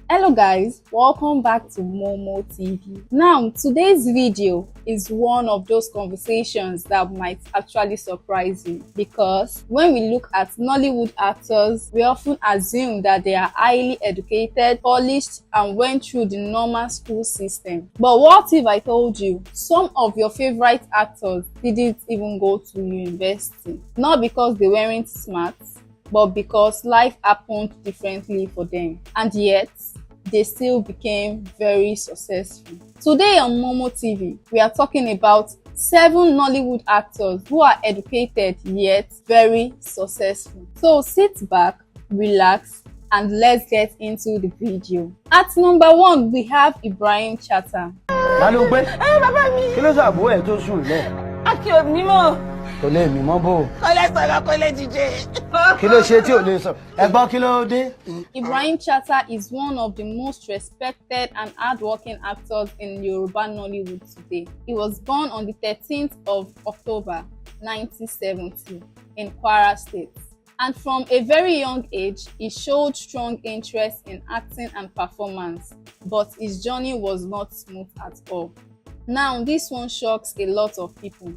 Hello guys, welcome back to MomoTV. Now, today's video is one of those conversations that might actually surprise you, because when we look at Nollywood actors, we often assume that they are highly educated, polished, and went through the normal school system. But what if I told you some of your favorite actors didn't even go to university? Not because they weren't smart, but because life happened differently for them, and yet they still became very successful. Today on MomoTV, we are talking about 7 Nollywood actors who are educated yet very successful. So sit back, relax, and let's get into the video. At number 1, we have Ibrahim Chatta. Ibrahim Chatta is one of the most respected and hardworking actors in Yoruba Nollywood today. He was born on the 13th of October 1970 in Kwara State. And from a very young age, he showed strong interest in acting and performance, but his journey was not smooth at all. Now, this one shocks a lot of people,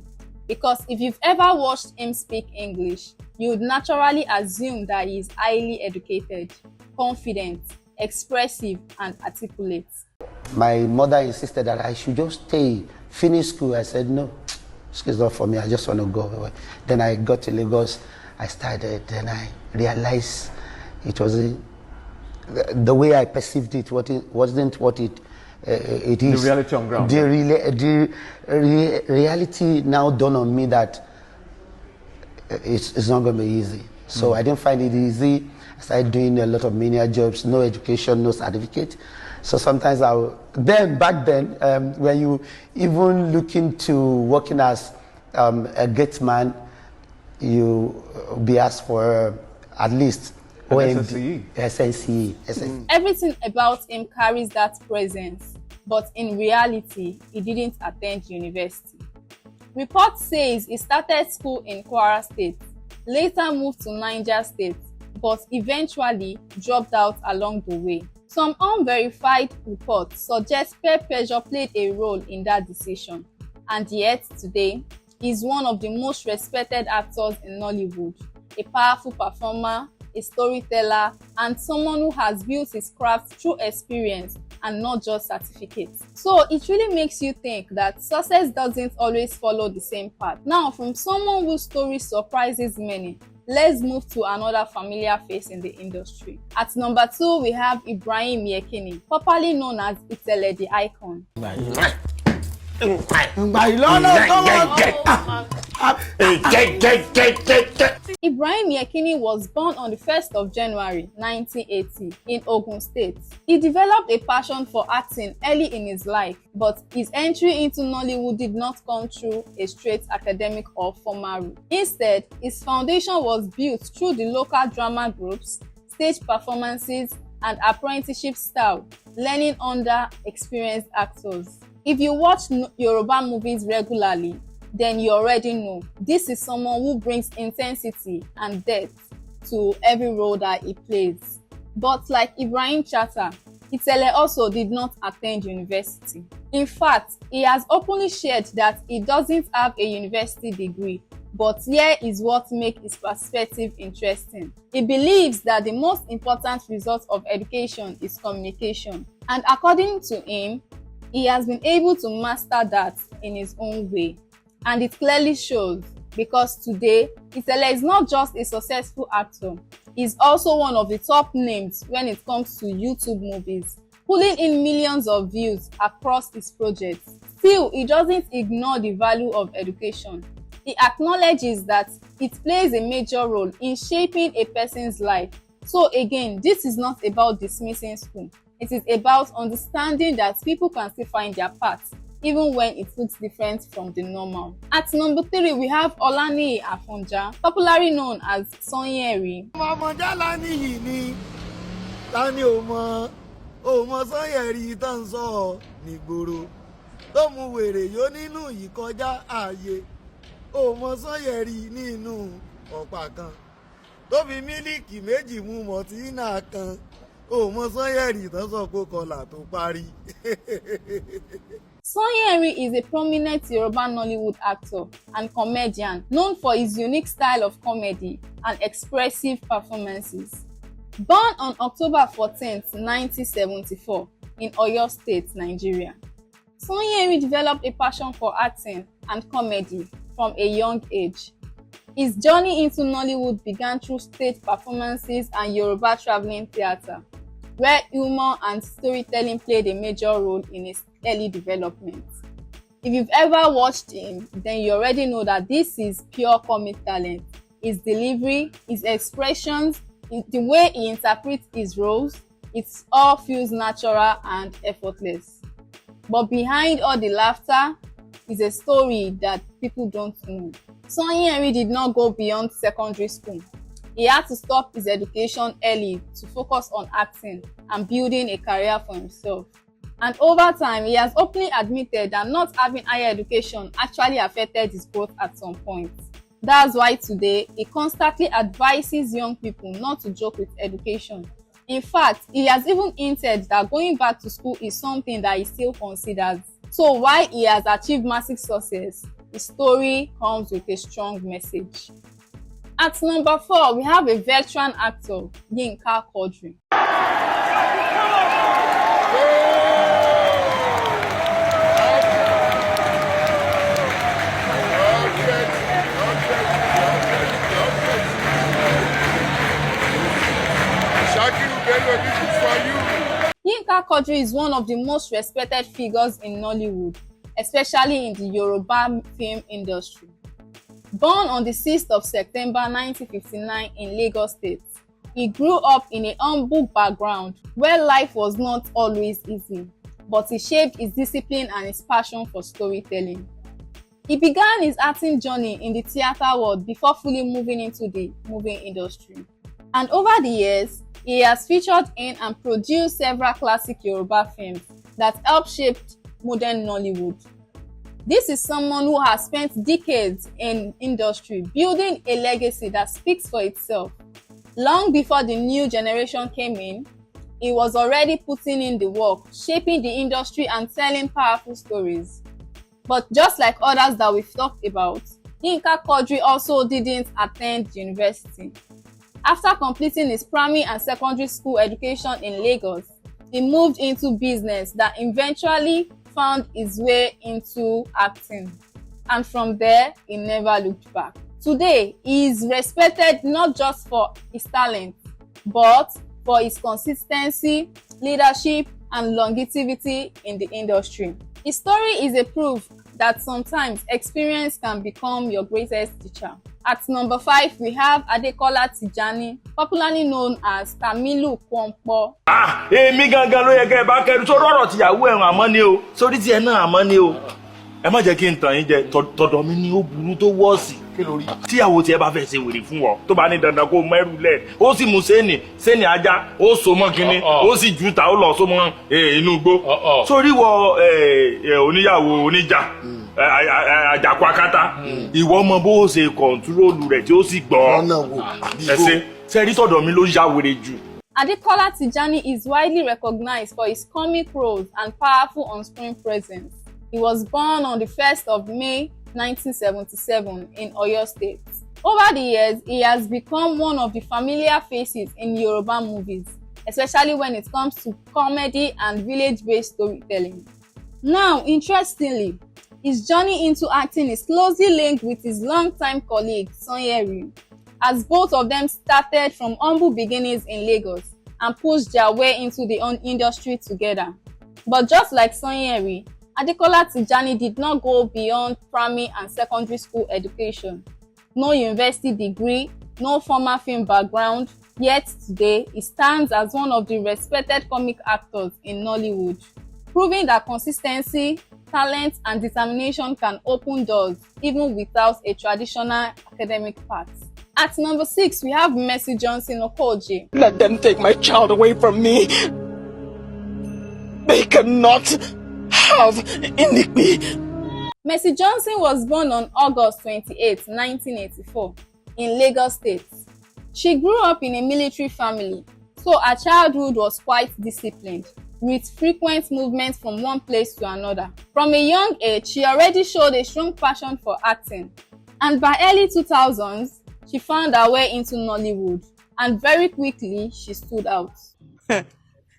because if you've ever watched him speak English, you would naturally assume that he is highly educated, confident, expressive, and articulate. My mother insisted that I should just stay, finish school. I said, no, school's not for me. I just want to go away. Then I got to Lagos. I started. Then I realized it was the way I perceived it. Wasn't what it is. The reality on ground. The reality now dawned on me that it's not going to be easy. So I didn't find it easy. I started doing a lot of menial jobs, no education, no certificate. So sometimes back then, when you even look into working as a gate man, you be asked for at least SNCE. Everything about him carries that presence, but in reality, he didn't attend university. Report says he started school in Kwara State, later moved to Niger State, but eventually dropped out along the way. Some unverified reports suggest peer pressure played a role in that decision, and yet today, he's one of the most respected actors in Nollywood, a powerful performer, a storyteller, and someone who has built his craft through experience and not just certificates. So it really makes you think that success doesn't always follow the same path. Now, from someone whose story surprises many, let's move to another familiar face in the industry. At number 2, we have Ibrahim Yekini, popularly known as Itele the Icon. Ibrahim Yekini was born on the 1st of January 1980 in Ogun State. He developed a passion for acting early in his life, but his entry into Nollywood did not come through a straight academic or formal route. Instead, his foundation was built through the local drama groups, stage performances, and apprenticeship style, learning under experienced actors. If you watch Yoruba movies regularly, then you already know this is someone who brings intensity and depth to every role that he plays. But like Ibrahim Chatta, Itele also did not attend university. In fact, he has openly shared that he doesn't have a university degree, but here is what makes his perspective interesting. He believes that the most important result of education is communication, and according to him, he has been able to master that in his own way. And it clearly shows, because today, Itele is not just a successful actor, he's also one of the top names when it comes to YouTube movies, pulling in millions of views across his projects. Still, he doesn't ignore the value of education. He acknowledges that it plays a major role in shaping a person's life. So again, this is not about dismissing school. It is about understanding that people can still find their path even when it looks different from the normal. At number 3, we have Olaniyi Afonja, popularly known as Sanyeri. Tani o mọ Sanyeri tó ń sọ nígboro tó mú wèrè yó nínú yìí kọjá ààyè o mọ Sanyeri nínú ọ̀pá kan tó fi mílíkì méjì mu mọ̀tínà kan o mọ Sanyeri tó sọ pé kọlà tó parí. Sanyeri is a prominent Yoruba Nollywood actor and comedian known for his unique style of comedy and expressive performances. Born on October 14, 1974 in Oyo State, Nigeria, Sanyeri developed a passion for acting and comedy from a young age. His journey into Nollywood began through stage performances and Yoruba traveling theatre, where humor and storytelling played a major role in his early development. If you've ever watched him, then you already know that this is pure comic talent. His delivery, his expressions, the way he interprets his roles, it all feels natural and effortless. But behind all the laughter is a story that people don't know. Sanyeri did not go beyond secondary school. He had to stop his education early to focus on acting and building a career for himself. And over time, he has openly admitted that not having higher education actually affected his growth at some point. That's why today, he constantly advises young people not to joke with education. In fact, he has even hinted that going back to school is something that he still considers. So while he has achieved massive success, his story comes with a strong message. At number 4, we have a veteran actor, Yinka Quadri. Yinka Quadri is one of the most respected figures in Nollywood, especially in the Yoruba film industry. Born on the 6th of September 1959 in Lagos State, he grew up in a humble background where life was not always easy, but he shaped his discipline and his passion for storytelling. He began his acting journey in the theatre world before fully moving into the movie industry. And over the years, he has featured in and produced several classic Yoruba films that helped shape modern Nollywood. This is someone who has spent decades in industry building a legacy that speaks for itself. Long before the new generation came in, he was already putting in the work, shaping the industry and telling powerful stories. But just like others that we've talked about, Yinka Quadri also didn't attend university. After completing his primary and secondary school education in Lagos, he moved into business that eventually found his way into acting. And from there, he never looked back. Today, he is respected not just for his talent, but for his consistency, leadership, and longevity in the industry. His story is a proof that sometimes experience can become your greatest teacher. At number 5, we have Adekola Tijani, popularly known as Tamilu Kwompo. Èmi gangan ló yẹ kẹ́ ẹ bá kẹ́rù sórí ọ̀rọ̀ tìyàwó ẹ̀rùn àmọ́ ni o, sórí tiẹ̀ náà àmọ́ ni o. Ẹ má jẹ́ kí n tàn yín jẹ, tọ̀dọ̀ mi ni ó burú tó wọ́ọ̀sì. Tíyàwó tiẹ̀ bá fẹ́ ṣe wèrè fún ọ, tó bá ní dandan kó mẹ́rù lẹ̀, ó sì mú sẹ́ni ajá, ó so mọ́ kínní, ó sì jù ta, ó lọ so mọ́ inú igbó. Sórí wọ oníyàwó oníjà. Àjàkú akátá ìwọ ọmọ bó ṣe kọ̀ǹtúrólù rẹ̀ tí ó sì gbọ́ ẹsẹ̀ sẹ́rí tọ̀dọ̀ mi ló ya wèrè jù. Adekola Tijani is widely recognized for his comic roles and powerful on-screen presence. He was born on the 1st of May 1977 in Oyo State. Over the years, he has become one of the familiar faces in Yoruba movies, especially when it comes to comedy and village-based storytelling. Now, interestingly, his journey into acting is closely linked with his longtime colleague, Sanyeri, as both of them started from humble beginnings in Lagos and pushed their way into the industry together. But just like Sanyeri, Adekola Tijani did not go beyond primary and secondary school education. No university degree, no formal film background, Yet today, he stands as one of the respected comic actors in Nollywood, proving that consistency, talent, and determination can open doors even without a traditional academic path. At number 6, we have Mercy Johnson Okoje. Let them take my child away from me. They cannot have iniquity. Mercy Johnson was born on August 28, 1984, in Lagos State. She grew up in a military family, so her childhood was quite disciplined, with frequent movements from one place to another. From a young age, she already showed a strong passion for acting, and by early 2000s, she found her way into Nollywood, and very quickly, she stood out.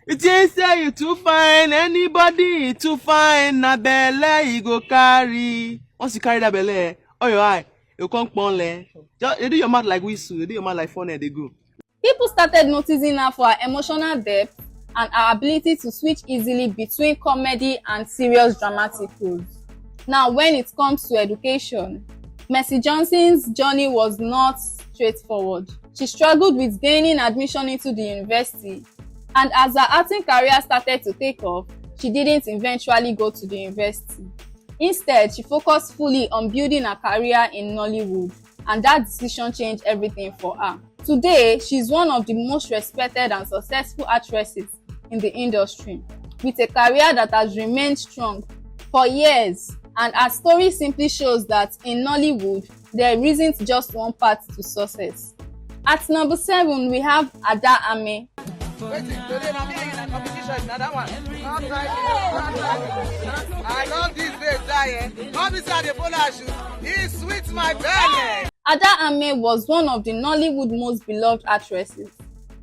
It is say you too fine, anybody too fine, na belle you go carry. Once you carry that belle, oh your eye, you can't ponle. They do your mouth like whistle, they do your mouth like phone, they go. People started noticing her for her emotional depth and her ability to switch easily between comedy and serious dramatic roles. Now, when it comes to education, Mercy Johnson's journey was not straightforward. She struggled with gaining admission into the university, and as her acting career started to take off, she didn't eventually go to the university. Instead, she focused fully on building her career in Nollywood, and that decision changed everything for her. Today, she's one of the most respected and successful actresses in the industry, with a career that has remained strong for years. And her story simply shows that in Nollywood, there isn't just one path to success. At number 7, we have Ada Ame. I love this babe, Diane. Come inside the polo shoes. He's sweet, my belly. Ada Ame was one of the Nollywood most beloved actresses,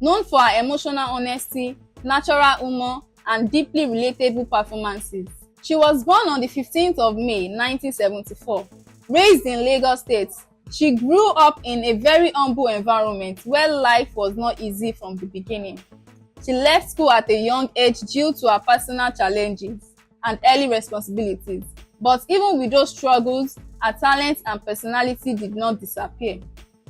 known for her emotional honesty, natural humor, and deeply relatable performances. She was born on the 15th of May, 1974. Raised in Lagos State, she grew up in a very humble environment where life was not easy from the beginning. She left school at a young age due to her personal challenges and early responsibilities. But even with those struggles, her talent and personality did not disappear.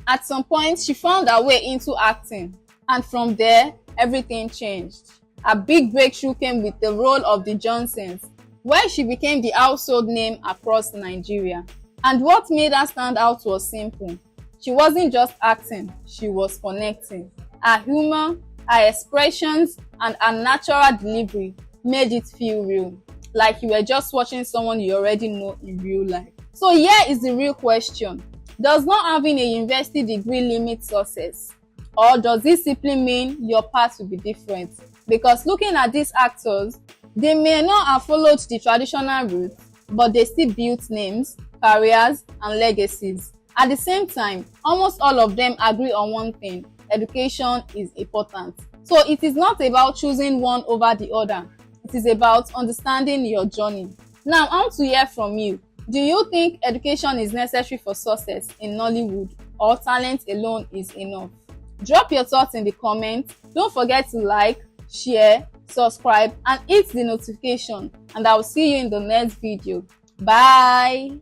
At some point, she found her way into acting, and from there, everything changed. A big breakthrough came with the role of the Johnsons, where she became the household name across Nigeria. And what made her stand out was simple. She wasn't just acting, she was connecting. Her humor, her expressions, and her natural delivery made it feel real, like you were just watching someone you already know in real life. So here is the real question. Does not having a university degree limit success? Or does it simply mean your path will be different? Because looking at these actors, they may not have followed the traditional route, but they still built names, careers, and legacies. At the same time, almost all of them agree on one thing: education is important. So it is not about choosing one over the other. It is about understanding your journey. Now, I want to hear from you. Do you think education is necessary for success in Nollywood, or talent alone is enough? Drop your thoughts in the comments. Don't forget to like, share, subscribe, and hit the notification. And I will see you in the next video. Bye.